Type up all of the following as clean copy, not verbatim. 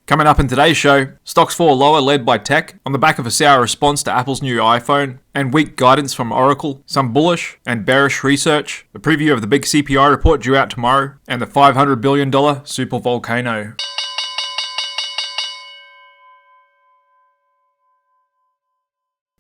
Coming up in today's show, stocks fall lower led by tech on the back of a sour response to Apple's new iPhone and weak guidance from Oracle, some bullish and bearish research, a preview of the big CPI report due out tomorrow, and the $500 billion supervolcano.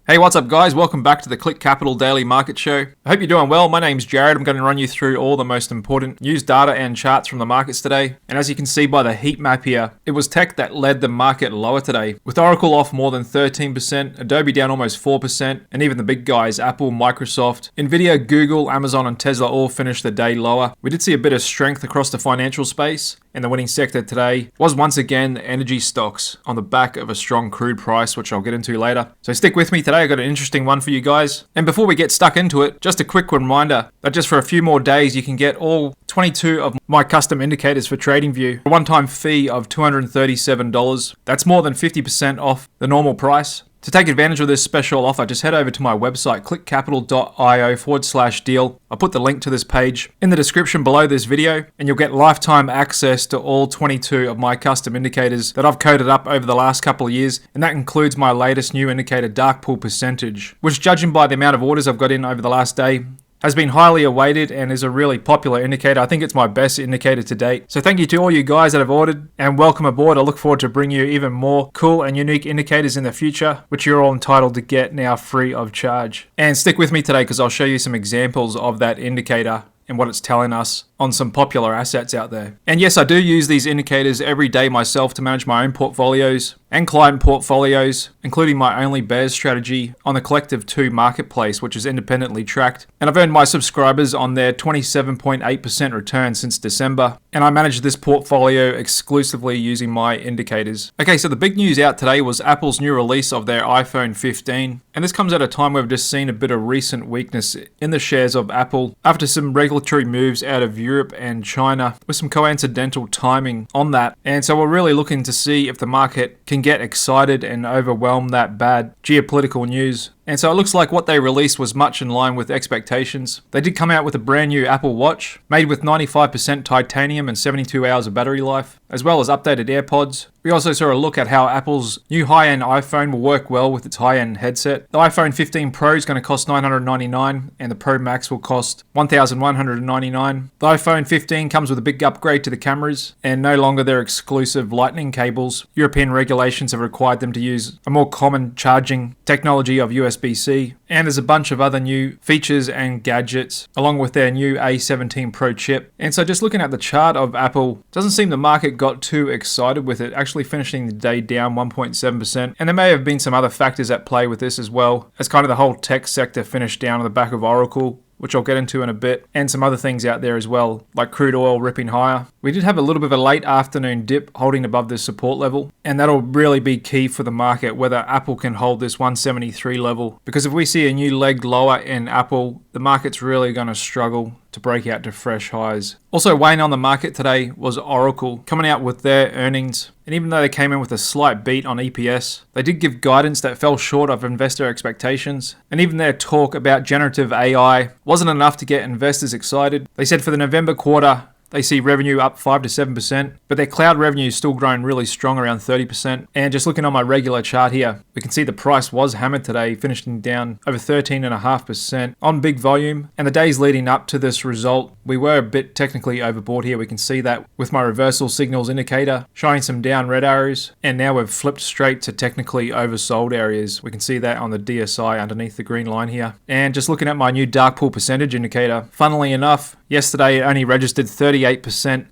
Hey, what's up guys? Welcome back to the Click Capital Daily Market Show. I hope you're doing well. My name's Jared. I'm going to run you through all the most important news data and charts from the markets today. And as you can see by the heat map here, it was tech that led the market lower today, with Oracle off more than 13%, Adobe down almost 4%, and even the big guys, Apple, Microsoft, Nvidia, Google, Amazon, and Tesla all finished the day lower. We did see a bit of strength across the financial space, and the winning sector today was once again energy stocks on the back of a strong crude price, which I'll get into later. So stick with me today. I got an interesting one for you guys. And before we get stuck into it, just a quick reminder that just for a few more days, you can get all 22 of my custom indicators for TradingView. A one-time fee of $237. That's more than 50% off the normal price. To take advantage of this special offer, just head over to my website, clickcapital.io/deal. I'll put the link to this page in the description below this video, and you'll get lifetime access to all 22 of my custom indicators that I've coded up over the last couple of years, and that includes my latest new indicator, dark pool percentage, which, judging by the amount of orders I've got in over the last day, has been highly awaited and is a really popular indicator. I think it's my best indicator to date. So thank you to all you guys that have ordered, and welcome aboard. I look forward to bringing you even more cool and unique indicators in the future, which you're all entitled to get now free of charge. And stick with me today because I'll show you some examples of that indicator and what it's telling us on some popular assets out there. And yes, I do use these indicators every day myself to manage my own portfolios and client portfolios, including my only bears strategy on the Collective 2 marketplace, which is independently tracked. And I've earned my subscribers on their 27.8% return since December. And I manage this portfolio exclusively using my indicators. Okay, so the big news out today was Apple's new release of their iPhone 15. And this comes at a time where we've just seen a bit of recent weakness in the shares of Apple after some regulatory moves out of Europe and China with some coincidental timing on that. And so we're really looking to see if the market can get excited and overwhelm that bad geopolitical news. And so it looks like what they released was much in line with expectations. They did come out with a brand new Apple Watch made with 95% titanium and 72 hours of battery life, as well as updated AirPods. We also saw a look at how Apple's new high-end iPhone will work well with its high-end headset. The iPhone 15 Pro is going to cost $999 and the Pro Max will cost $1,199. The iPhone 15 comes with a big upgrade to the cameras and no longer their exclusive lightning cables. European regulations have required them to use a more common charging technology of USB-C. And there's a bunch of other new features and gadgets along with their new A17 Pro chip. And so just looking at the chart of Apple, doesn't seem the market got too excited with it, actually finishing the day down 1.7%. And there may have been some other factors at play with this as well, as kind of the whole tech sector finished down on the back of Oracle, which I'll get into in a bit, and some other things out there as well, like crude oil ripping higher. We did have a little bit of a late afternoon dip holding above this support level, and that'll really be key for the market, whether Apple can hold this 173 level. Because if we see a new leg lower in Apple, the market's really going to struggle to break out to fresh highs. Also weighing on the market today was Oracle, coming out with their earnings. And even though they came in with a slight beat on EPS, they did give guidance that fell short of investor expectations. And even their talk about generative AI wasn't enough to get investors excited. They said for the November quarter, they see revenue up 5 to 7%, but their cloud revenue is still growing really strong, around 30%. And just looking on my regular chart here, we can see the price was hammered today, finishing down over 13.5% on big volume. And the days leading up to this result, we were a bit technically overbought here. We can see that with my reversal signals indicator showing some down red arrows. And now we've flipped straight to technically oversold areas. We can see that on the DSI underneath the green line here. And just looking at my new dark pool percentage indicator, funnily enough, yesterday it only registered 38%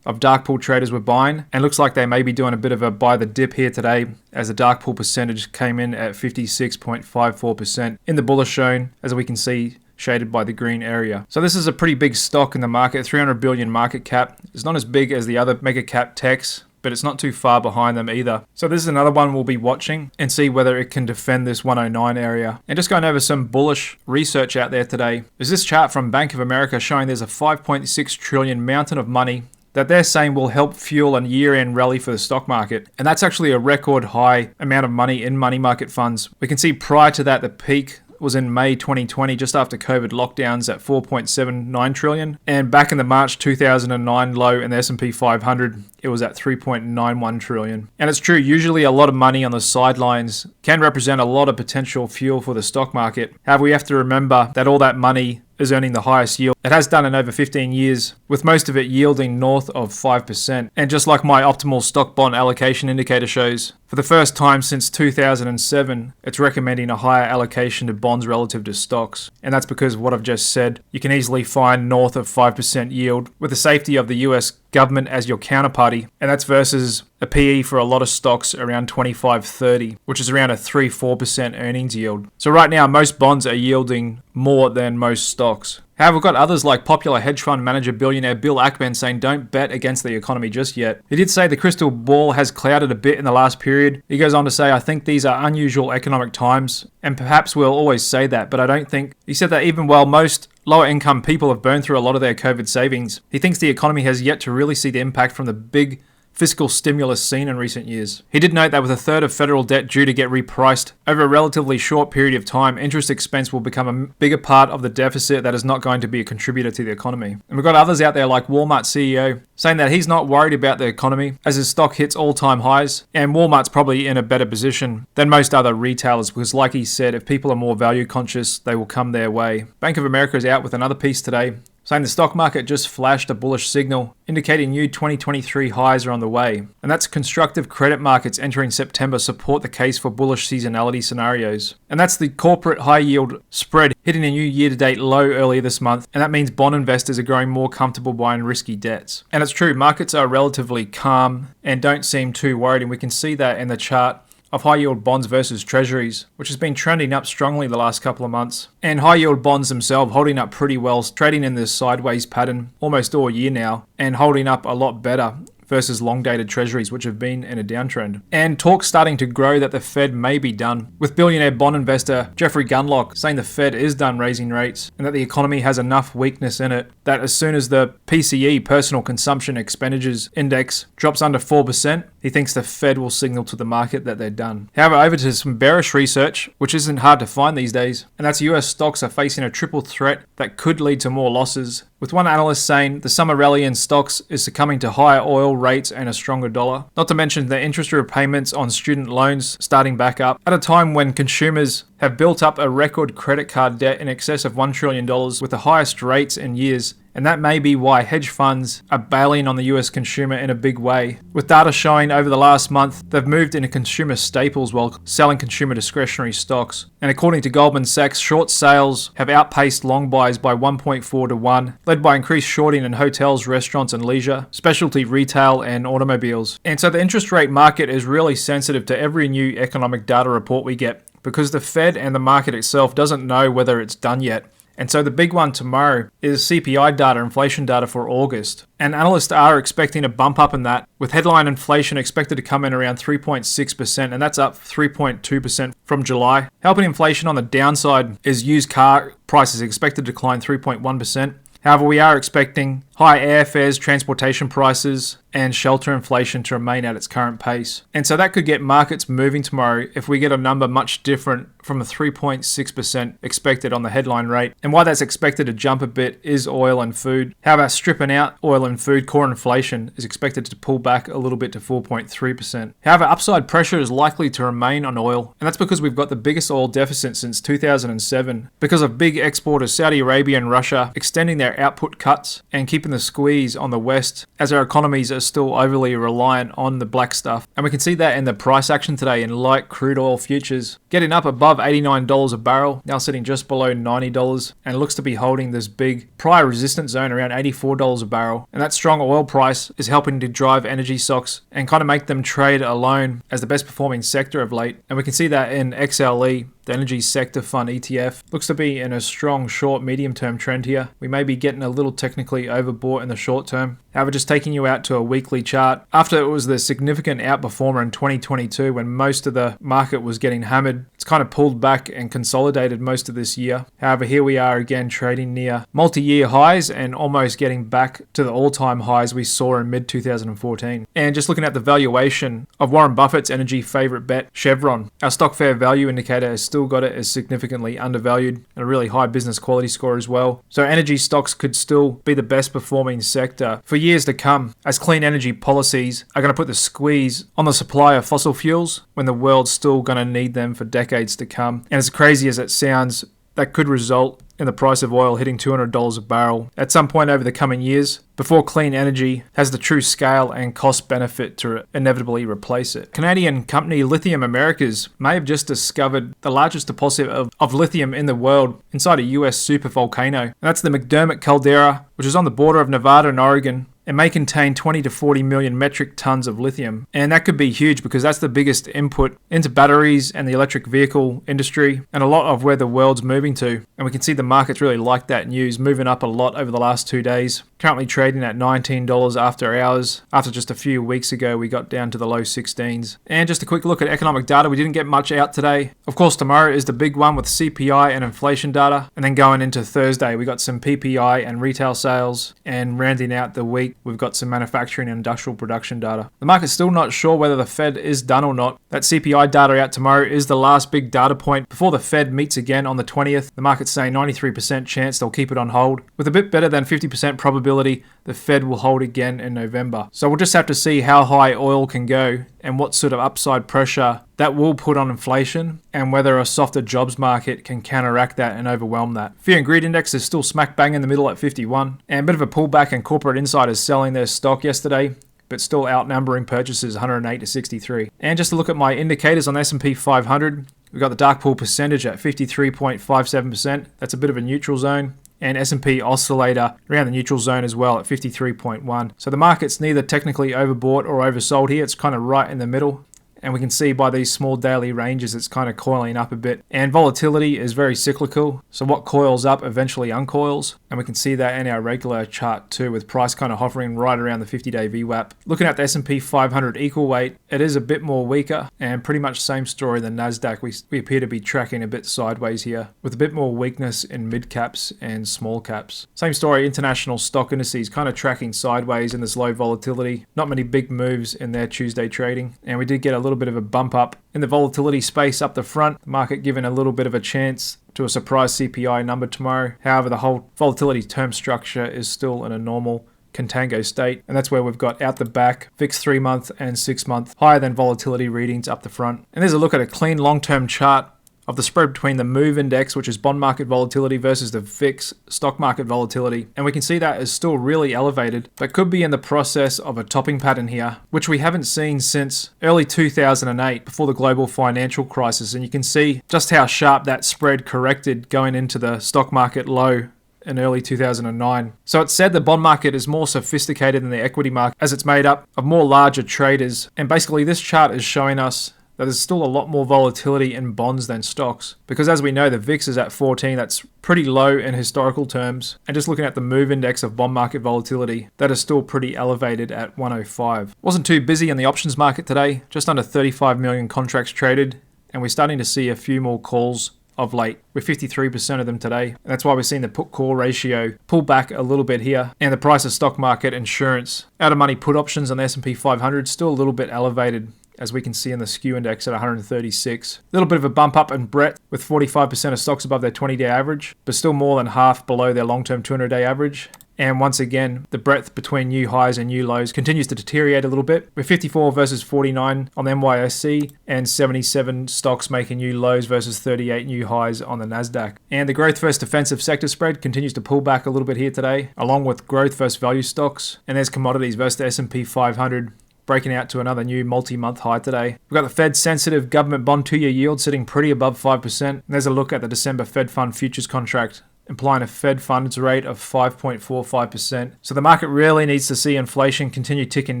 of dark pool traders were buying, and looks like they may be doing a bit of a buy the dip here today, as the dark pool percentage came in at 56.54% in the bullish zone, as we can see shaded by the green area. So this is a pretty big stock in the market, 300 billion market cap. It's not as big as the other mega cap techs, but it's not too far behind them either. So this is another one we'll be watching and see whether it can defend this 109 area. And just going over some bullish research out there today, there's this chart from Bank of America showing there's a 5.6 trillion mountain of money that they're saying will help fuel a year-end rally for the stock market. And that's actually a record high amount of money in money market funds. We can see prior to that, the peak was in May 2020, just after COVID lockdowns at 4.79 trillion. And back in the March 2009 low in the S&P 500, it was at 3.91 trillion. And it's true, usually a lot of money on the sidelines can represent a lot of potential fuel for the stock market. However, we have to remember that all that money is earning the highest yield it has done in over 15 years, with most of it yielding north of 5%. And just like my optimal stock bond allocation indicator shows, for the first time since 2007, it's recommending a higher allocation to bonds relative to stocks. And that's because of what I've just said. You can easily find north of 5% yield with the safety of the US government as your counterparty. And that's versus a PE for a lot of stocks around 25-30, which is around a 3-4% earnings yield. So right now, most bonds are yielding more than most stocks. However, we've got others like popular hedge fund manager billionaire Bill Ackman saying don't bet against the economy just yet. He did say the crystal ball has clouded a bit in the last period. He goes on to say, I think these are unusual economic times, and perhaps we'll always say that, but I don't think. He said that even while most lower income people have burned through a lot of their COVID savings, he thinks the economy has yet to really see the impact from the big fiscal stimulus seen in recent years. He did note that with a third of federal debt due to get repriced over a relatively short period of time, interest expense will become a bigger part of the deficit that is not going to be a contributor to the economy. And we've got others out there like Walmart CEO saying that he's not worried about the economy as his stock hits all-time highs, and Walmart's probably in a better position than most other retailers because, like he said, if people are more value conscious, they will come their way. Bank of America is out with another piece today saying the stock market just flashed a bullish signal, indicating new 2023 highs are on the way. And that's constructive credit markets entering September support the case for bullish seasonality scenarios. And that's the corporate high yield spread hitting a new year-to-date low earlier this month. And that means bond investors are growing more comfortable buying risky debts. And it's true, markets are relatively calm and don't seem too worried. And we can see that in the chart of high-yield bonds versus treasuries, which has been trending up strongly the last couple of months. And high-yield bonds themselves holding up pretty well, trading in this sideways pattern almost all year now, and holding up a lot better versus long-dated treasuries, which have been in a downtrend. And talk starting to grow that the Fed may be done, with billionaire bond investor Jeffrey Gundlach saying the Fed is done raising rates and that the economy has enough weakness in it that as soon as the PCE, Personal Consumption Expenditures Index, drops under 4%, he thinks the Fed will signal to the market that they're done. However, over to some bearish research, which isn't hard to find these days, and that's US stocks are facing a triple threat that could lead to more losses, with one analyst saying the summer rally in stocks is succumbing to higher oil rates and a stronger dollar. Not to mention the interest repayments on student loans starting back up at a time when consumers have built up a record credit card debt in excess of $1 trillion with the highest rates in years. And that may be why hedge funds are bailing on the US consumer in a big way. With data showing over the last month, they've moved into consumer staples while selling consumer discretionary stocks. And according to Goldman Sachs, short sales have outpaced long buys by 1.4 to 1, led by increased shorting in hotels, restaurants and leisure, specialty retail and automobiles. And so the interest rate market is really sensitive to every new economic data report we get, because the Fed and the market itself doesn't know whether it's done yet. And so the big one tomorrow is CPI data, inflation data for August. And analysts are expecting a bump up in that, with headline inflation expected to come in around 3.6%, and that's up 3.2% from July. Helping inflation on the downside is used car prices expected to decline 3.1%. However, we are expecting high airfares, transportation prices, and shelter inflation to remain at its current pace. And so that could get markets moving tomorrow if we get a number much different from the 3.6% expected on the headline rate. And why that's expected to jump a bit is oil and food. However, stripping out oil and food, core inflation is expected to pull back a little bit to 4.3%. However, upside pressure is likely to remain on oil, and that's because we've got the biggest oil deficit since 2007 because of big exporters Saudi Arabia and Russia extending their output cuts and keeping the squeeze on the West as our economies are still overly reliant on the black stuff. And we can see that in the price action today in light crude oil futures, getting up above $89 a barrel, now sitting just below $90, and looks to be holding this big prior resistance zone around $84 a barrel. And that strong oil price is helping to drive energy stocks and kind of make them trade alone as the best performing sector of late. And we can see that in XLE, the energy sector fund ETF, looks to be in a strong short medium term trend here. We may be getting a little technically overbought in the short term. However, just taking you out to a weekly chart, after it was the significant outperformer in 2022 when most of the market was getting hammered, it's kind of pulled back and consolidated most of this year. However, here we are again trading near multi-year highs and almost getting back to the all-time highs we saw in mid-2014. And just looking at the valuation of Warren Buffett's energy favorite bet, Chevron, our stock fair value indicator has still got it as significantly undervalued and a really high business quality score as well. So energy stocks could still be the best performing sector for years to come, as clean energy policies are going to put the squeeze on the supply of fossil fuels when the world's still going to need them for decades to come. And as crazy as it sounds, that could result in the price of oil hitting $200 a barrel at some point over the coming years before clean energy has the true scale and cost benefit to inevitably replace it. Canadian company Lithium Americas may have just discovered the largest deposit of lithium in the world inside a US supervolcano. And that's the McDermott caldera, which is on the border of Nevada and Oregon. It may contain 20 to 40 million metric tons of lithium. And that could be huge because that's the biggest input into batteries and the electric vehicle industry and a lot of where the world's moving to. And we can see the markets really like that news, moving up a lot over the last 2 days. Currently trading at $19 after hours. After just a few weeks ago, we got down to the low 16s. And just a quick look at economic data. We didn't get much out today. Of course, tomorrow is the big one with CPI and inflation data. And then going into Thursday, we got some PPI and retail sales. And rounding out the week, we've got some manufacturing and industrial production data. The market's still not sure whether the Fed is done or not. That CPI data out tomorrow is the last big data point before the Fed meets again on the 20th. The market's saying 93% chance they'll keep it on hold. With a bit better than 50% probability, the Fed will hold again in November. So we'll just have to see how high oil can go and what sort of upside pressure that will put on inflation and whether a softer jobs market can counteract that and overwhelm that. Fear and greed index is still smack bang in the middle at 51 and a bit of a pullback in corporate insiders selling their stock yesterday, but still outnumbering purchases 108 to 63. And just to look at my indicators on S&P 500, we've got the dark pool percentage at 53.57%. That's a bit of a neutral zone. And S&P oscillator around the neutral zone as well at 53.1. So the market's neither technically overbought or oversold here. It's kind of right in the middle. And we can see by these small daily ranges, it's kind of coiling up a bit. And volatility is very cyclical. So what coils up eventually uncoils. And we can see that in our regular chart too, with price kind of hovering right around the 50-day VWAP. Looking at the S&P 500 equal weight, it is a bit more weaker and pretty much same story than NASDAQ. We appear to be tracking a bit sideways here with a bit more weakness in mid caps and small caps. Same story, international stock indices kind of tracking sideways in this low volatility. Not many big moves in their Tuesday trading. And we did get a little bit of a bump up in the volatility space up the front, the market given a little bit of a chance to a surprise CPI number tomorrow. However, the whole volatility term structure is still in a normal contango state, and that's where we've got out the back fixed 3-month and 6-month higher than volatility readings up the front. And there's a look at a clean long-term chart of the spread between the MOVE index, which is bond market volatility, versus the VIX stock market volatility. And we can see that is still really elevated, but could be in the process of a topping pattern here, which we haven't seen since early 2008, before the global financial crisis. And you can see just how sharp that spread corrected going into the stock market low in early 2009. So it's said the bond market is more sophisticated than the equity market, as it's made up of more larger traders. And basically this chart is showing us that there's still a lot more volatility in bonds than stocks. Because as we know, the VIX is at 14. That's pretty low in historical terms. And just looking at the MOVE index of bond market volatility, that is still pretty elevated at 105. Wasn't too busy in the options market today. Just under 35 million contracts traded. And we're starting to see a few more calls of late, with 53% of them today. And that's why we're seeing the put-call ratio pull back a little bit here. And the price of stock market insurance out-of-money put options on the S&P 500 still a little bit elevated, as we can see in the skew index at 136. A little bit of a bump up in breadth, with 45% of stocks above their 20-day average, but still more than half below their long-term 200-day average. And once again, the breadth between new highs and new lows continues to deteriorate a little bit, with 54 versus 49 on the NYSE and 77 stocks making new lows versus 38 new highs on the NASDAQ. And the growth versus defensive sector spread continues to pull back a little bit here today, along with growth versus value stocks. And there's commodities versus the S&P 500. Breaking out to another new multi-month high today. We've got the Fed-sensitive government bond 2-year yield sitting pretty above 5%. And there's a look at the December Fed Fund futures contract, implying a Fed funds rate of 5.45%. So the market really needs to see inflation continue ticking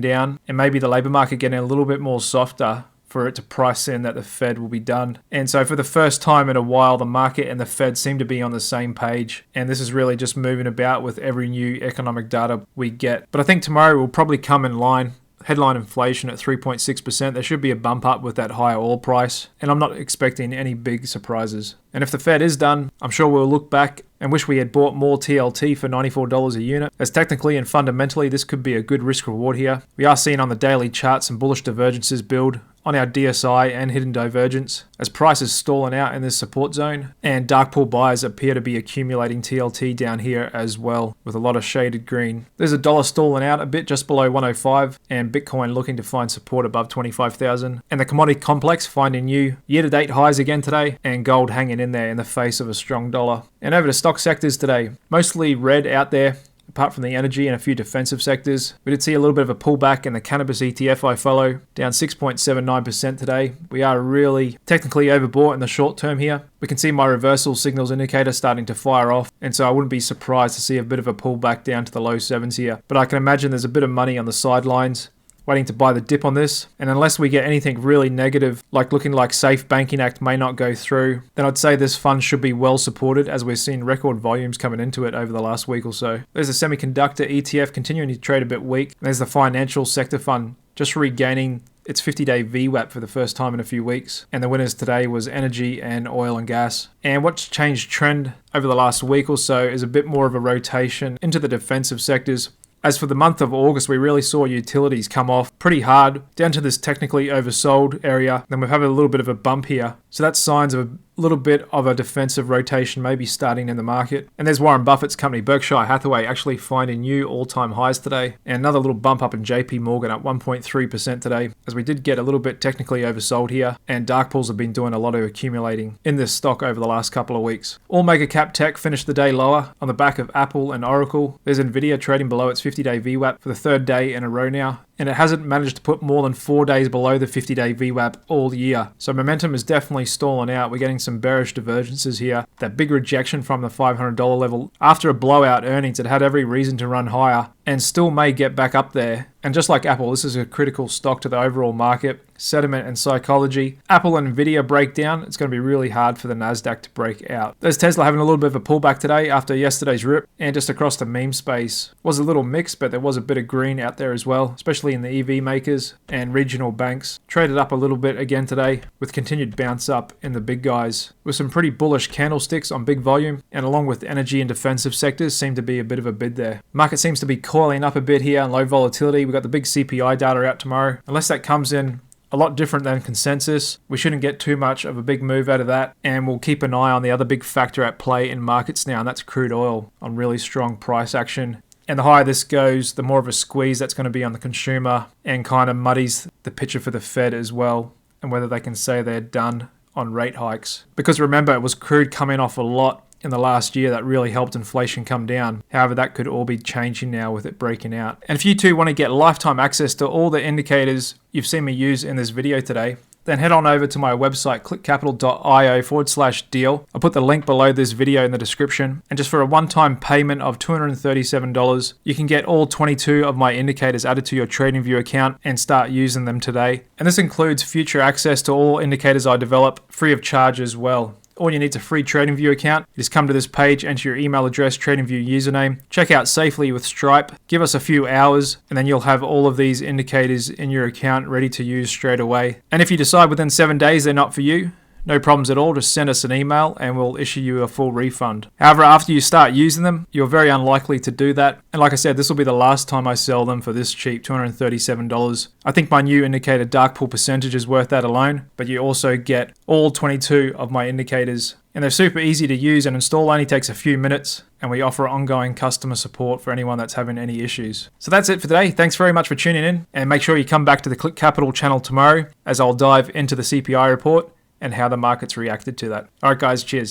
down, and maybe the labour market getting a little bit more softer for it to price in that the Fed will be done. And so for the first time in a while, the market and the Fed seem to be on the same page. And this is really just moving about with every new economic data we get. But I think tomorrow will probably come in line. Headline inflation at 3.6%. There should be a bump up with that higher oil price. And I'm not expecting any big surprises. And if the Fed is done, I'm sure we'll look back and wish we had bought more TLT for $94 a unit, as technically and fundamentally this could be a good risk reward here. We are seeing on the daily chart some bullish divergences build on our DSI and hidden divergence as prices stalling out in this support zone, and dark pool buyers appear to be accumulating TLT down here as well with a lot of shaded green. There's a dollar stalling out a bit just below 105 and Bitcoin looking to find support above 25,000, and the commodity complex finding new year-to-date highs again today, and gold hanging in there in the face of a strong dollar. And over to stock sectors today, mostly red out there. Apart from the energy and a few defensive sectors, we did see a little bit of a pullback in the cannabis ETF I follow, down 6.79% today. We are really technically overbought in the short term here. We can see my reversal signals indicator starting to fire off, and so I wouldn't be surprised to see a bit of a pullback down to the low 7s here. But I can imagine there's a bit of money on the sidelines waiting to buy the dip on this, and unless we get anything really negative, like looking like Safe Banking Act may not go through, then I'd say this fund should be well supported, as we're seeing record volumes coming into it over the last week or so. There's a semiconductor ETF continuing to trade a bit weak, and there's the financial sector fund just regaining its 50-day VWAP for the first time in a few weeks, and the winners today was energy and oil and gas. And what's changed trend over the last week or so is a bit more of a rotation into the defensive sectors. As for the month of August, we really saw utilities come off pretty hard down to this technically oversold area. Then we've had a little bit of a bump here. So that's signs of a little bit of a defensive rotation maybe starting in the market. And there's Warren Buffett's company, Berkshire Hathaway, actually finding new all-time highs today. And another little bump up in JP Morgan at 1.3% today, as we did get a little bit technically oversold here. And dark pools have been doing a lot of accumulating in this stock over the last couple of weeks. All mega cap tech finished the day lower on the back of Apple and Oracle. There's Nvidia trading below its 50-day VWAP for the third day in a row now, and it hasn't managed to put more than 4 days below the 50-day VWAP all year. So momentum is definitely stalling out. We're getting some bearish divergences here. That big rejection from the $500 level. After a blowout earnings, it had every reason to run higher and still may get back up there. And just like Apple, this is a critical stock to the overall market. Sentiment and psychology. Apple and Nvidia break down. It's going to be really hard for the NASDAQ to break out. There's Tesla having a little bit of a pullback today after yesterday's rip, and just across the meme space. Was a little mixed, but there was a bit of green out there as well, especially in the EV makers and regional banks. Traded up a little bit again today with continued bounce up in the big guys, with some pretty bullish candlesticks on big volume, and along with energy and defensive sectors seem to be a bit of a bid there. Market seems to be coiling up a bit here on low volatility. We've got the big CPI data out tomorrow. Unless that comes in a lot different than consensus, we shouldn't get too much of a big move out of that, and we'll keep an eye on the other big factor at play in markets now, and that's crude oil on really strong price action. And the higher this goes, the more of a squeeze that's going to be on the consumer, and kind of muddies the picture for the Fed as well, and whether they can say they're done on rate hikes. Because remember, it was crude coming off a lot in the last year that really helped inflation come down. However, that could all be changing now with it breaking out. And if you too want to get lifetime access to all the indicators you've seen me use in this video today, then head on over to my website, clickcapital.io/deal. I'll put the link below this video in the description. And just for a one-time payment of $237, you can get all 22 of my indicators added to your TradingView account and start using them today. And this includes future access to all indicators I develop free of charge as well. All you need is a free TradingView account. You just come to this page, enter your email address, TradingView username, check out safely with Stripe, give us a few hours, and then you'll have all of these indicators in your account ready to use straight away. And if you decide within 7 days they're not for you, no problems at all, just send us an email and we'll issue you a full refund. However, after you start using them, you're very unlikely to do that. And like I said, this will be the last time I sell them for this cheap, $237. I think my new indicator dark pool percentage is worth that alone, but you also get all 22 of my indicators. And they're super easy to use and install, only takes a few minutes, and we offer ongoing customer support for anyone that's having any issues. So that's it for today. Thanks very much for tuning in, and make sure you come back to the Click Capital channel tomorrow as I'll dive into the CPI report and how the market's reacted to that. All right, guys, cheers.